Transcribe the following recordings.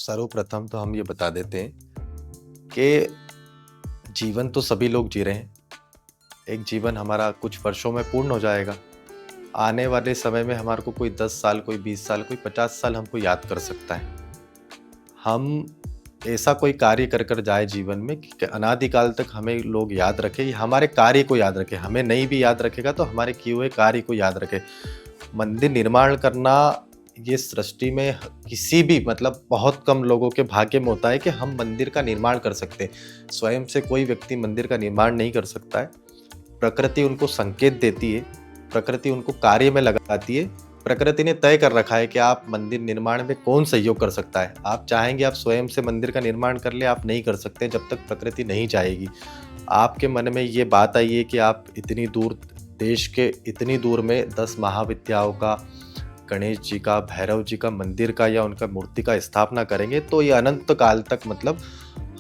सर्वप्रथम तो हम ये बता देते हैं कि जीवन तो सभी लोग जी रहे हैं। एक जीवन हमारा कुछ वर्षों में पूर्ण हो जाएगा। आने वाले समय में हमारे को कोई 10 साल, कोई 20 साल, कोई 50 साल हमको याद कर सकता है। हम ऐसा कोई कार्य कर कर जाए जीवन में कि अनादिकाल तक हमें लोग याद रखें, या हमारे कार्य को याद रखें। हमें नहीं भी याद रखेगा तो हमारे किए हुए कार्य को याद रखे। मंदिर निर्माण करना ये सृष्टि में किसी भी मतलब बहुत कम लोगों के भाग्य में होता है कि हम मंदिर का निर्माण कर सकते हैं। स्वयं से कोई व्यक्ति मंदिर का निर्माण नहीं कर सकता है। प्रकृति उनको संकेत देती है, प्रकृति उनको कार्य में लगाती है। प्रकृति ने तय कर रखा है कि आप मंदिर निर्माण में कौन सहयोग कर सकता है। आप चाहेंगे आप स्वयं से मंदिर का निर्माण कर ले, आप नहीं कर सकते जब तक प्रकृति नहीं चाहेगी। आपके मन में ये बात आई है कि आप इतनी दूर देश के इतनी दूर में 10 महाविद्याओं का, गणेश जी का, भैरव जी का मंदिर का या उनका मूर्ति का स्थापना करेंगे तो ये अनंत काल तक मतलब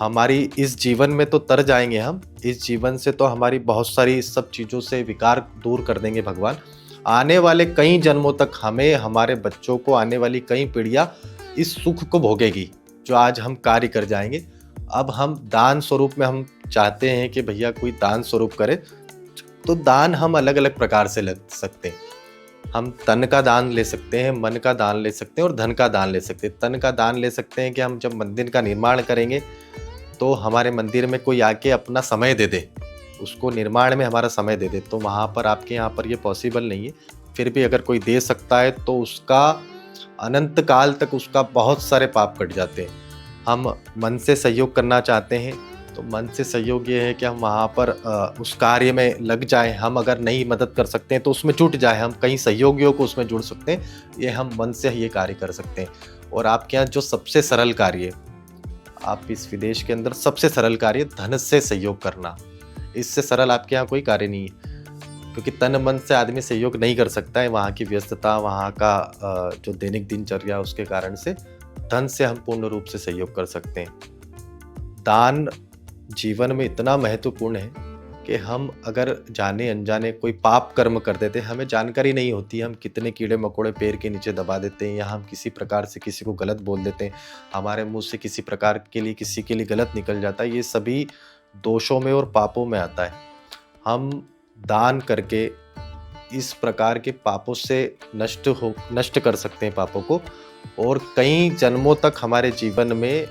हमारी इस जीवन में तो तर जाएंगे। हम इस जीवन से तो हमारी बहुत सारी इस सब चीज़ों से विकार दूर कर देंगे भगवान। आने वाले कई जन्मों तक हमें, हमारे बच्चों को, आने वाली कई पीढ़ियां इस सुख को भोगेगी जो आज हम कार्य कर जाएंगे। अब हम दान स्वरूप में हम चाहते हैं कि भैया कोई दान स्वरूप करे, तो दान हम अलग अलग प्रकार से ले सकते हैं। हम तन का दान ले सकते हैं, मन का दान ले सकते हैं और धन का दान ले सकते हैं। तन का दान ले सकते हैं कि हम जब मंदिर का निर्माण करेंगे तो हमारे मंदिर में कोई आके अपना समय दे दे, उसको निर्माण में हमारा समय दे दे। तो वहाँ पर आपके यहाँ पर ये पॉसिबल नहीं है। फिर भी अगर कोई दे सकता है तो उसका अनंत काल तक उसका बहुत सारे पाप कट जाते हैं। हम मन से सहयोग करना चाहते हैं तो मन से सहयोग ये है कि हम वहाँ पर उस कार्य में लग जाएं। हम अगर नहीं मदद कर सकते हैं तो उसमें जुट जाएं, हम कई सहयोगियों को उसमें जुड़ सकते हैं। ये हम मन से ये कार्य कर सकते हैं। और आपके यहाँ जो सबसे सरल कार्य है, आप इस विदेश के अंदर सबसे सरल कार्य धन से सहयोग करना। इससे सरल आपके यहाँ कोई कार्य नहीं है, क्योंकि तन मन से आदमी सहयोग नहीं कर सकता है। वहाँ की व्यस्तता, वहाँ का जो दैनिक दिनचर्या, उसके कारण से धन से हम पूर्ण रूप से सहयोग कर सकते हैं। दान जीवन में इतना महत्वपूर्ण है कि हम अगर जाने अनजाने कोई पाप कर्म कर देते हैं, हमें जानकारी नहीं होती, हम कितने कीड़े मकोड़े पैर के नीचे दबा देते हैं, या हम किसी प्रकार से किसी को गलत बोल देते हैं, हमारे मुंह से किसी प्रकार के लिए किसी के लिए गलत निकल जाता है। ये सभी दोषों में और पापों में आता है। हम दान करके इस प्रकार के पापों से नष्ट कर सकते हैं पापों को, और कई जन्मों तक हमारे जीवन में